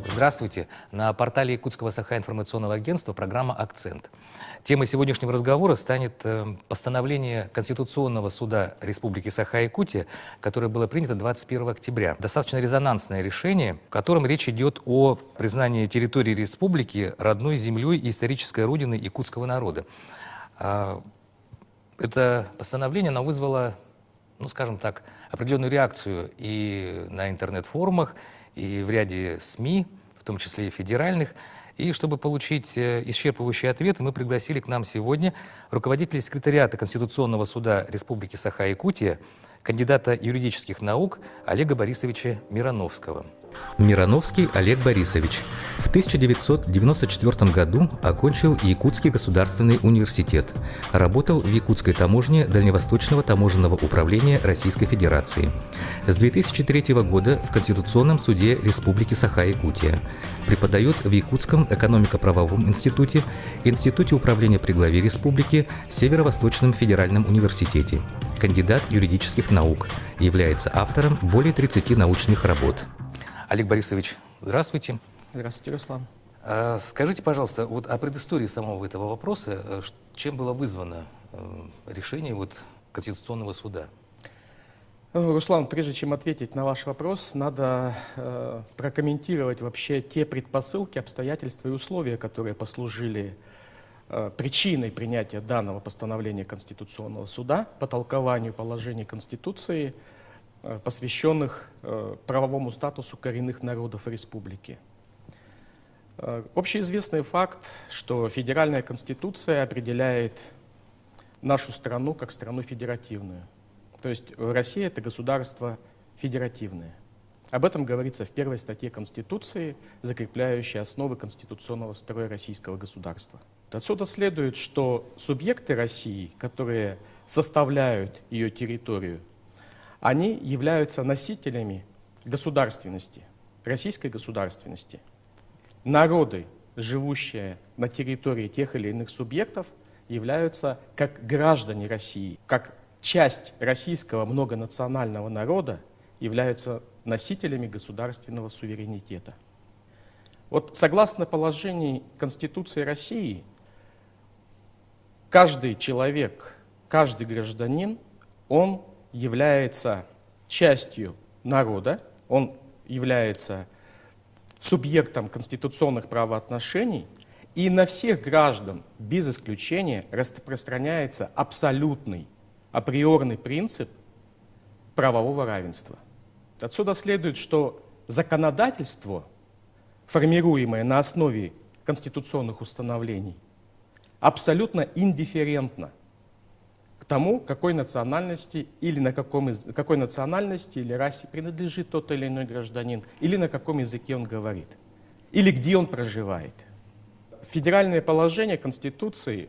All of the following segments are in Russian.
Здравствуйте. На портале Якутского Саха-информационного агентства программа «Акцент». Темой сегодняшнего разговора станет постановление Конституционного суда Республики Саха-Якутия, которое было принято 21 октября. Достаточно резонансное решение, в котором речь идет о признании территории республики родной землей и исторической родиной якутского народа. Это постановление, оно вызвало, скажем так, определенную реакцию и на интернет-форумах, и в ряде СМИ, в том числе и федеральных. И чтобы получить исчерпывающий ответ, мы пригласили к нам сегодня руководителя секретариата Конституционного суда Республики Саха-Якутия, кандидата юридических наук Олега Борисовича Мироновского. Мироновский Олег Борисович в 1994 году окончил Якутский государственный университет, работал в Якутской таможне Дальневосточного таможенного управления Российской Федерации. С 2003 года в Конституционном суде Республики Саха-Якутия. Преподает в Якутском экономико-правовом институте, Институте управления при главе республики, Северо-Восточном федеральном университете. Кандидат юридических наук. Является автором более 30 научных работ. Олег Борисович, здравствуйте. Здравствуйте, Руслан. Скажите, пожалуйста, вот о предыстории самого этого вопроса. Чем было вызвано решение Конституционного суда? Руслан, прежде чем ответить на ваш вопрос, надо прокомментировать вообще те предпосылки, обстоятельства и условия, которые послужили причиной принятия данного постановления Конституционного суда по толкованию положений Конституции, посвященных правовому статусу коренных народов республики. Общеизвестный факт, что федеральная конституция определяет нашу страну как страну федеративную. То есть Россия — это государство федеративное. Об этом говорится в первой статье Конституции, закрепляющей основы конституционного строя российского государства. Отсюда следует, что субъекты России, которые составляют ее территорию, они являются носителями государственности, российской государственности. Народы, живущие на территории тех или иных субъектов, являются как граждане России, как часть российского многонационального народа, являются носителями государственного суверенитета. Согласно положению Конституции России, каждый человек, каждый гражданин, он является частью народа, он является субъектом конституционных правоотношений, и на всех граждан без исключения распространяется абсолютный, априорный принцип правового равенства. Отсюда следует, что законодательство, формируемое на основе конституционных установлений, абсолютно индифферентно к тому, какой национальности или какой национальности или расе принадлежит тот или иной гражданин, или на каком языке он говорит, или где он проживает. Федеральные положения Конституции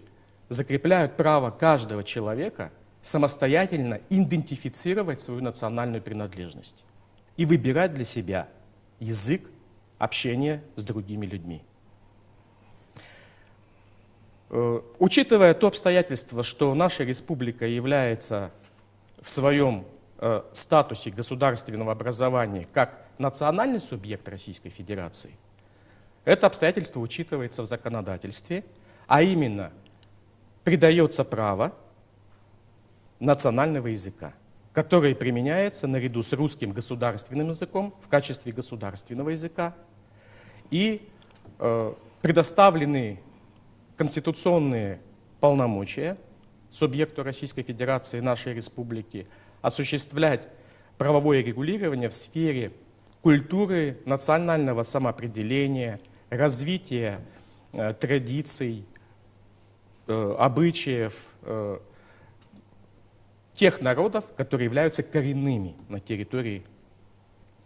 закрепляют право каждого человека самостоятельно идентифицировать свою национальную принадлежность и выбирать для себя язык общения с другими людьми. Учитывая то обстоятельство, что наша республика является в своем статусе государственного образования как национальный субъект Российской Федерации, это обстоятельство учитывается в законодательстве, а именно придается право национального языка, который применяется наряду с русским государственным языком в качестве государственного языка, и предоставлены конституционные полномочия субъекту Российской Федерации, нашей республики, осуществлять правовое регулирование в сфере культуры, национального самоопределения, развития традиций, обычаев тех народов, которые являются коренными на территории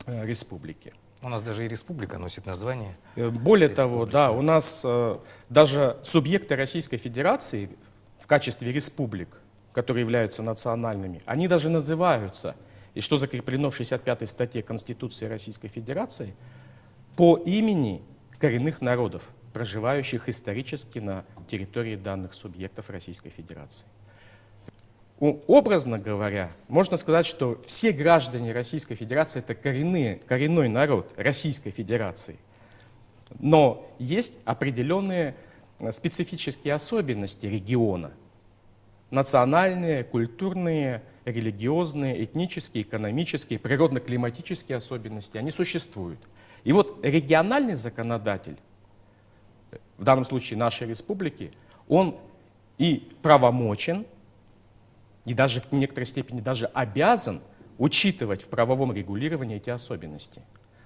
республики. У нас даже и республика носит название. Более того, да, у нас даже субъекты Российской Федерации в качестве республик, которые являются национальными, они даже называются, и что закреплено в 65-й статье Конституции Российской Федерации, по имени коренных народов, проживающих исторически на территории данных субъектов Российской Федерации. образно говоря, можно сказать, что все граждане Российской Федерации — это коренной народ Российской Федерации. Но есть определенные специфические особенности региона. Национальные, культурные, религиозные, этнические, экономические, природно-климатические особенности, они существуют. И вот региональный законодатель, в данном случае нашей республики, он и правомочен, и даже в некоторой степени даже обязан учитывать в правовом регулировании эти особенности.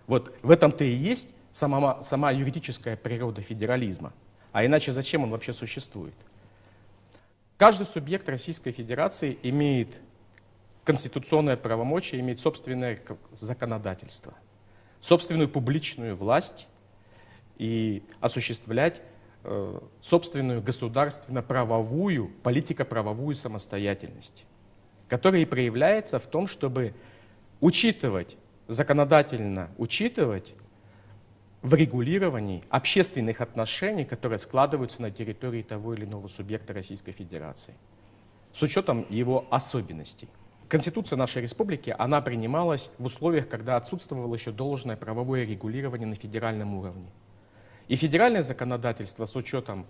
Вот в этом-то и есть сама юридическая природа федерализма. А иначе зачем он вообще существует? Каждый субъект Российской Федерации имеет конституционное правомочие, имеет собственное законодательство, собственную публичную власть и осуществлять собственную государственно-правовую, политико-правовую самостоятельность, которая и проявляется в том, чтобы законодательно учитывать в регулировании общественных отношений, которые складываются на территории того или иного субъекта Российской Федерации, с учетом его особенностей. Конституция нашей республики, она принималась в условиях, когда отсутствовало еще должное правовое регулирование на федеральном уровне. И федеральное законодательство с учетом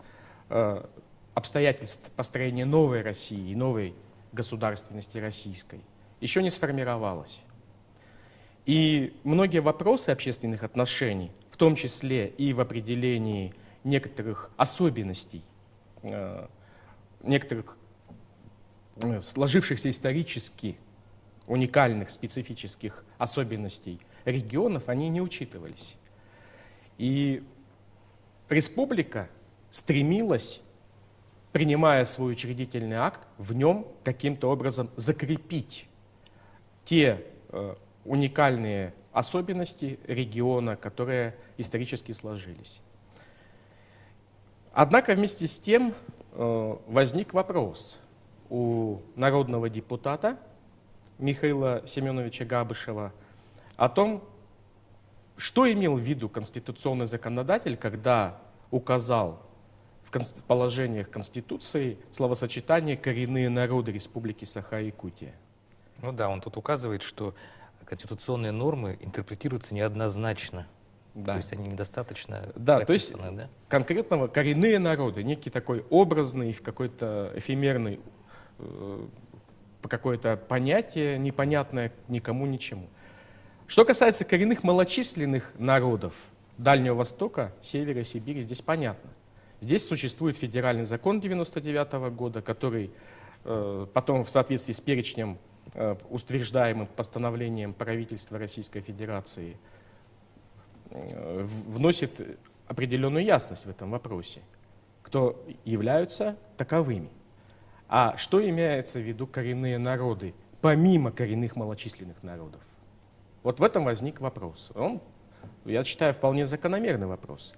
обстоятельств построения новой России и новой государственности российской еще не сформировалось. И многие вопросы общественных отношений, в том числе и в определении некоторых особенностей, некоторых сложившихся исторически уникальных специфических особенностей регионов, они не учитывались. И республика стремилась, принимая свой учредительный акт, в нем каким-то образом закрепить те уникальные особенности региона, которые исторически сложились. Однако вместе с тем возник вопрос у народного депутата Михаила Семеновича Габышева о том, что имел в виду конституционный законодатель, когда указал в положениях Конституции словосочетание «коренные народы Республики Саха-Якутия». Ну да, он тут указывает, что конституционные нормы интерпретируются неоднозначно. Да. То есть они недостаточно Да, то есть прописаны, да? конкретного коренные народы, некий такой образный, какой-то эфемерный, какое-то понятие, непонятное никому ничему. Что касается коренных малочисленных народов Дальнего Востока, Севера Сибири, здесь понятно. Здесь существует федеральный закон 1999 года, который потом в соответствии с перечнем, утверждаемым постановлением правительства Российской Федерации, вносит определенную ясность в этом вопросе, кто являются таковыми. А что имеется в виду коренные народы, помимо коренных малочисленных народов? Вот в этом возник вопрос. Он, я считаю, вполне закономерный вопрос.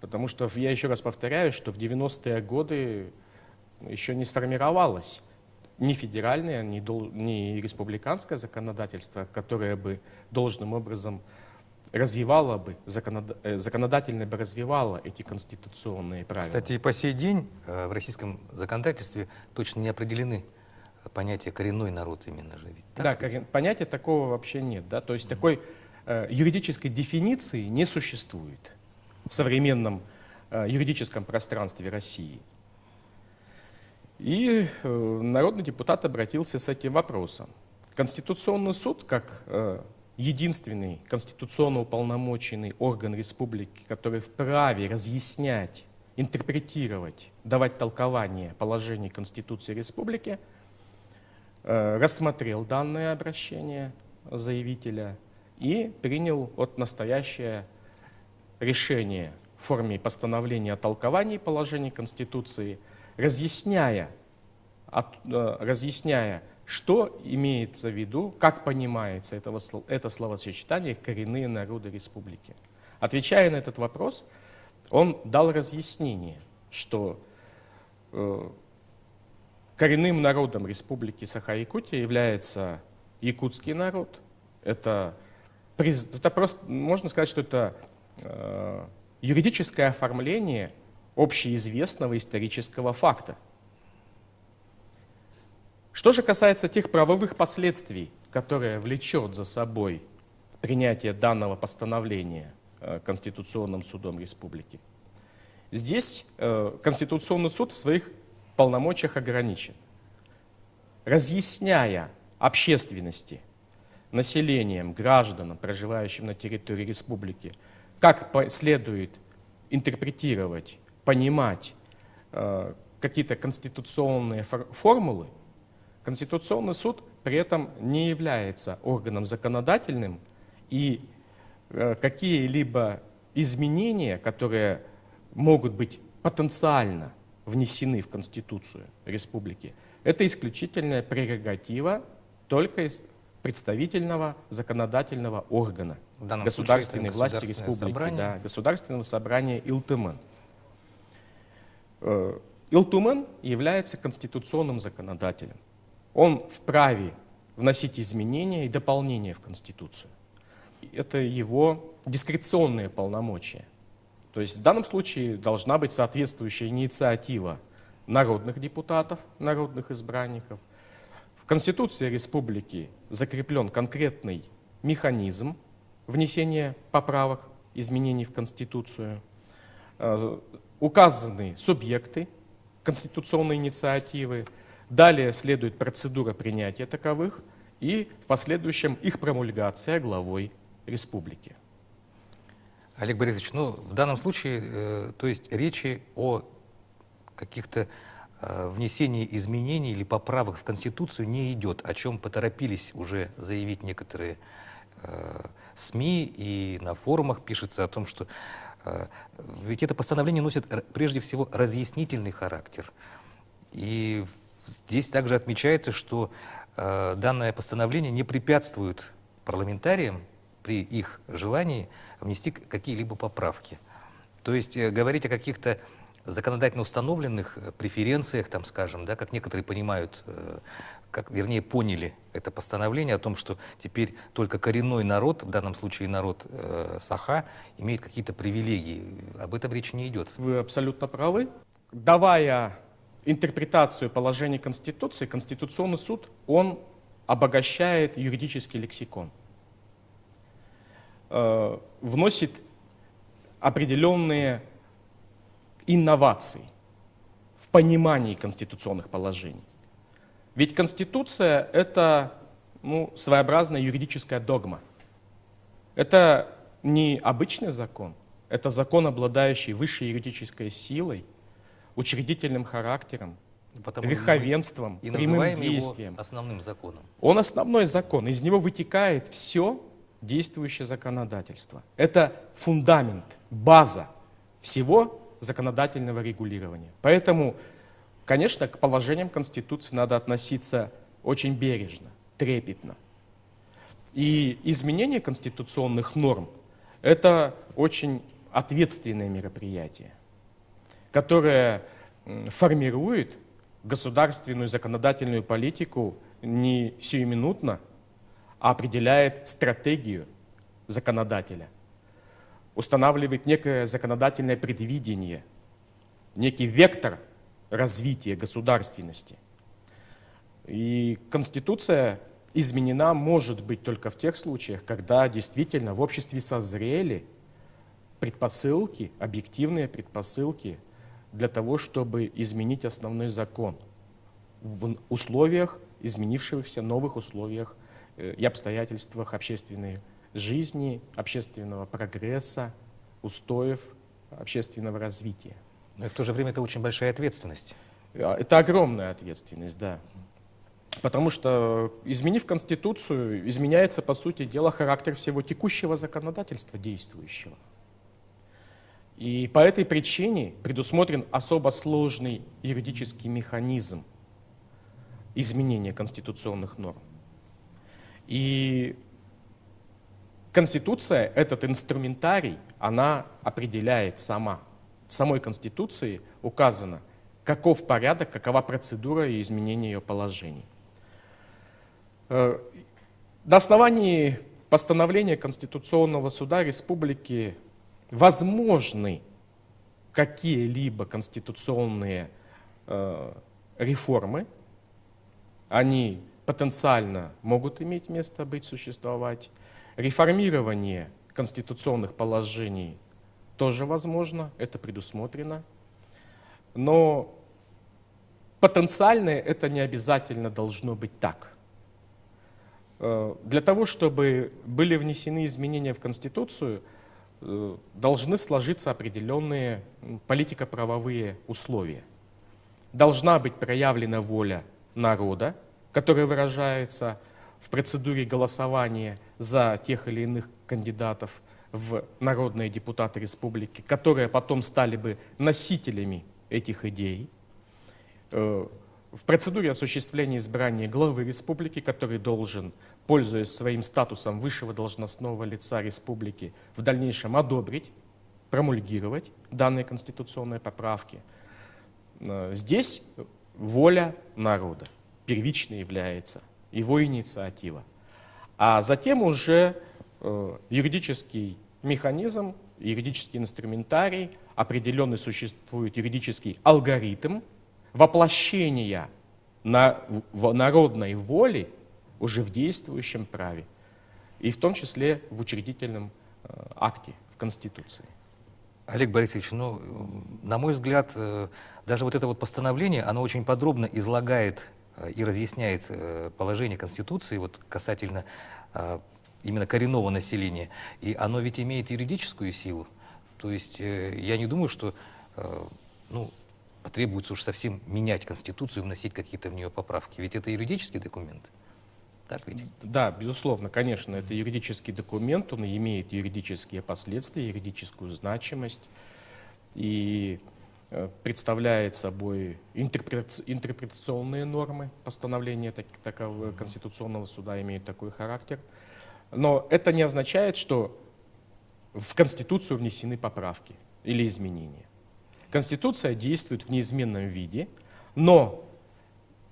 Потому что, я еще раз повторяю, что в 90-е годы еще не сформировалось ни федеральное, ни республиканское законодательство, которое бы должным образом развивало бы, законодательно бы развивало эти конституционные правила. Кстати, и по сей день в российском законодательстве точно не определены понятие «коренной народ» именно же. Ведь, да, понятия такого вообще нет. Да? То есть такой юридической дефиниции не существует в современном юридическом пространстве России. И народный депутат обратился с этим вопросом. Конституционный суд, как единственный конституционно уполномоченный орган республики, который вправе разъяснять, интерпретировать, давать толкование положений Конституции республики, рассмотрел данное обращение заявителя и принял настоящее решение в форме постановления о толковании положений Конституции, разъясняя, что имеется в виду, как понимается это словосочетание «коренные народы республики». Отвечая на этот вопрос, он дал разъяснение, что коренным народом Республики Саха-Якутия является якутский народ. Это просто, можно сказать, что это юридическое оформление общеизвестного исторического факта. Что же касается тех правовых последствий, которые влечет за собой принятие данного постановления Конституционным судом республики, здесь Конституционный суд в своих полномочиях ограничен. Разъясняя общественности, населением, гражданам, проживающим на территории республики, как следует интерпретировать, понимать какие-то конституционные формулы, Конституционный суд при этом не является органом законодательным, и какие-либо изменения, которые могут быть потенциально внесены в Конституцию республики, это исключительная прерогатива только из представительного законодательного органа В данном государственной случае это власти Государственное республики, собрание. да, Государственного собрания ИЛТУМЭН. ИЛТУМЭН является конституционным законодателем. Он вправе вносить изменения и дополнения в Конституцию. Это его дискреционные полномочия. То есть в данном случае должна быть соответствующая инициатива народных депутатов, народных избранников. В Конституции республики закреплен конкретный механизм внесения поправок, изменений в Конституцию. Указаны субъекты конституционной инициативы. Далее следует процедура принятия таковых и в последующем их промульгация главой республики. Олег Борисович, ну, в данном случае, то есть речи о каких-то внесении изменений или поправок в Конституцию не идет, о чем поторопились уже заявить некоторые СМИ, и на форумах пишется о том, что ведь это постановление носит прежде всего разъяснительный характер. И здесь также отмечается, что данное постановление не препятствует парламентариям при их желании внести какие-либо поправки. То есть говорить о каких-то законодательно установленных преференциях, там, скажем, да, как некоторые понимают, как, вернее, поняли это постановление о том, что теперь только коренной народ, в данном случае народ Саха, имеет какие-то привилегии. Об этом речи не идет. Вы абсолютно правы. Давая интерпретацию положений Конституции, Конституционный суд, он обогащает юридический лексикон, вносит определенные инновации в понимании конституционных положений. Ведь Конституция — это своеобразная юридическая догма. Это не обычный закон, это закон, обладающий высшей юридической силой, учредительным характером, Потому верховенством, и прямым называем действием. его основным законом. Он основной закон, из него вытекает все действующее законодательство. Это фундамент, база всего законодательного регулирования. Поэтому, конечно, к положениям Конституции надо относиться очень бережно, трепетно. И изменение конституционных норм — это очень ответственное мероприятие, которое формирует государственную законодательную политику не сиюминутно, а определяет стратегию законодателя, устанавливает некое законодательное предвидение, некий вектор развития государственности. И Конституция изменена может быть только в тех случаях, когда действительно в обществе созрели предпосылки, объективные предпосылки для того, чтобы изменить основной закон в условиях, изменившихся новых условиях и обстоятельствах общественной жизни, общественного прогресса, устоев общественного развития. Но и в то же время это очень большая ответственность. Это огромная ответственность, да. Потому что, изменив Конституцию, изменяется, по сути дела, характер всего текущего законодательства действующего. И по этой причине предусмотрен особо сложный юридический механизм изменения конституционных норм. И Конституция, этот инструментарий, она определяет сама. В самой Конституции указано, каков порядок, какова процедура и изменение ее положений. На основании постановления Конституционного суда Республики возможны какие-либо конституционные реформы, они потенциально могут иметь место быть, существовать. Реформирование конституционных положений тоже возможно, это предусмотрено. Но потенциально это не обязательно должно быть так. Для того, чтобы были внесены изменения в Конституцию, должны сложиться определенные политико-правовые условия. Должна быть проявлена воля народа, которая выражается в процедуре голосования за тех или иных кандидатов в народные депутаты республики, которые потом стали бы носителями этих идей. В процедуре осуществления избрания главы республики, который должен, пользуясь своим статусом высшего должностного лица республики, в дальнейшем одобрить, промульгировать данные конституционные поправки. Здесь воля народа первичной является, его инициатива. А затем уже юридический механизм, юридический инструментарий, определенный существует юридический алгоритм воплощения народной воли уже в действующем праве, и в том числе в учредительном акте, в Конституции. Олег Борисович, ну, на мой взгляд, даже вот это вот постановление, оно очень подробно излагает и разъясняет положение Конституции вот касательно именно коренного населения. И оно ведь имеет юридическую силу. То есть я не думаю, что ну, потребуется уж совсем менять Конституцию, вносить какие-то в нее поправки. Ведь это юридический документ. Так ведь? Да, безусловно, конечно, это юридический документ, он имеет юридические последствия, юридическую значимость и представляет собой интерпретационные нормы. Постановления такового Конституционного суда имеют такой характер. Но это не означает, что в Конституцию внесены поправки или изменения. Конституция действует в неизменном виде, но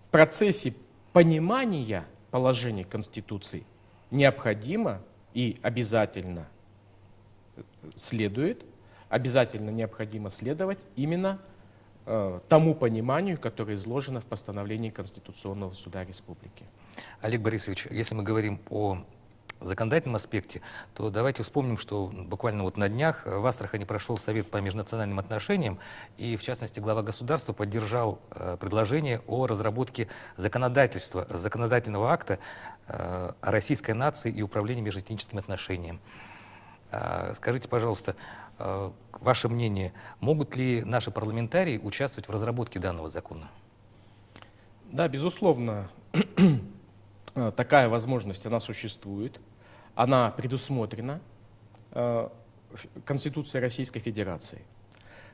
в процессе понимания положений Конституции необходимо и обязательно необходимо следовать именно тому пониманию, которое изложено в постановлении Конституционного суда Республики. Олег Борисович, если мы говорим о законодательном аспекте, то давайте вспомним, что буквально вот на днях в Астрахани прошел Совет по межнациональным отношениям, и в частности глава государства поддержал предложение о разработке законодательного акта о российской нации и управлении межэтническими отношениями. Скажите, пожалуйста, ваше мнение, могут ли наши парламентарии участвовать в разработке данного закона? Да, безусловно, такая возможность, она существует, она предусмотрена Конституцией Российской Федерации.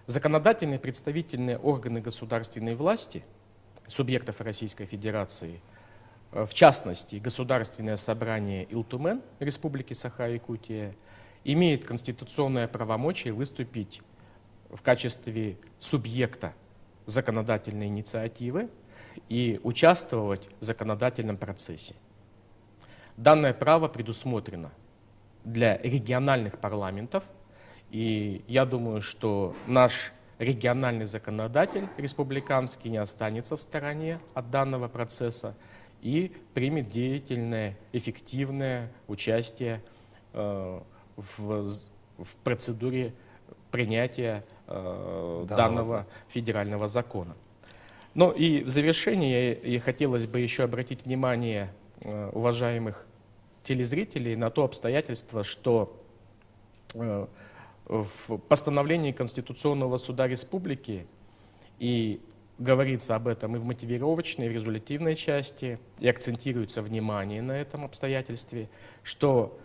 Законодательные представительные органы государственной власти, субъектов Российской Федерации, в частности, Государственное собрание Илтумен Республики Саха-Якутия, имеет конституционное правомочие выступить в качестве субъекта законодательной инициативы и участвовать в законодательном процессе. Данное право предусмотрено для региональных парламентов, и я думаю, что наш региональный законодатель республиканский не останется в стороне от данного процесса и примет деятельное, эффективное участие в процедуре принятия данного федерального закона. Ну и в завершение хотелось бы еще обратить внимание уважаемых телезрителей на то обстоятельство, что в постановлении Конституционного суда Республики и говорится об этом и в мотивировочной, и в резолютивной части, и акцентируется внимание на этом обстоятельстве, что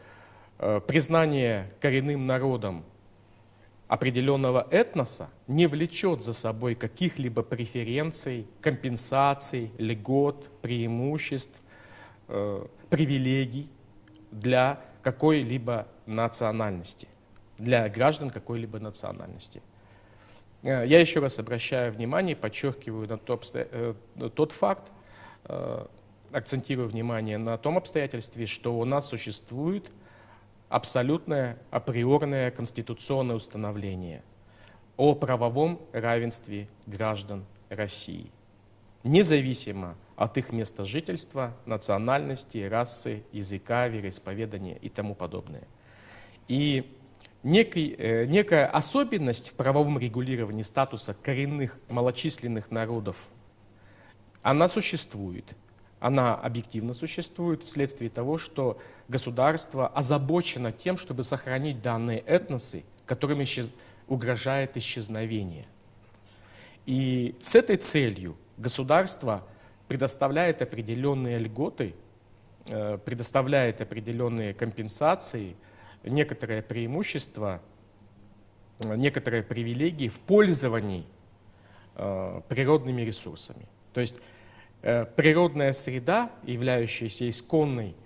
признание коренным народом определенного этноса не влечет за собой каких-либо преференций, компенсаций, льгот, преимуществ, привилегий для какой-либо национальности, для граждан какой-либо национальности. Я еще раз обращаю внимание, подчеркиваю на тот факт, акцентирую внимание на том обстоятельстве, что у нас существует абсолютное априорное конституционное установление о правовом равенстве граждан России, независимо от их места жительства, национальности, расы, языка, вероисповедания и тому подобное. И некая особенность в правовом регулировании статуса коренных малочисленных народов, она существует. Она объективно существует вследствие того, что государство озабочено тем, чтобы сохранить данные этносы, которым угрожает исчезновение. И с этой целью государство предоставляет определенные льготы, предоставляет определенные компенсации, некоторые преимущества, некоторые привилегии в пользовании природными ресурсами. То есть природная среда, являющаяся исконной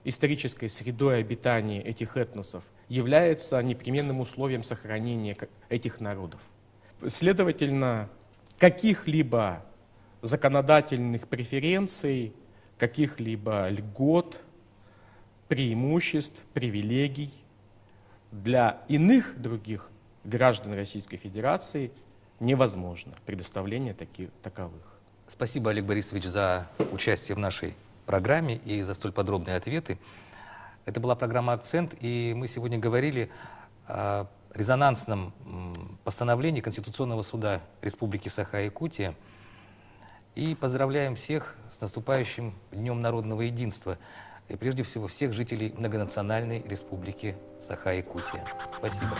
исторической средой обитания этих этносов, является непременным условием сохранения этих народов. Следовательно, каких-либо законодательных преференций, каких-либо льгот, преимуществ, привилегий для иных других граждан Российской Федерации невозможно предоставление таковых. Спасибо, Олег Борисович, за участие в нашей программе и за столь подробные ответы. Это была программа «Акцент», и мы сегодня говорили о резонансном постановлении Конституционного суда Республики Саха-Якутия. И поздравляем всех с наступающим Днем народного единства, и прежде всего всех жителей многонациональной Республики Саха-Якутия. Спасибо.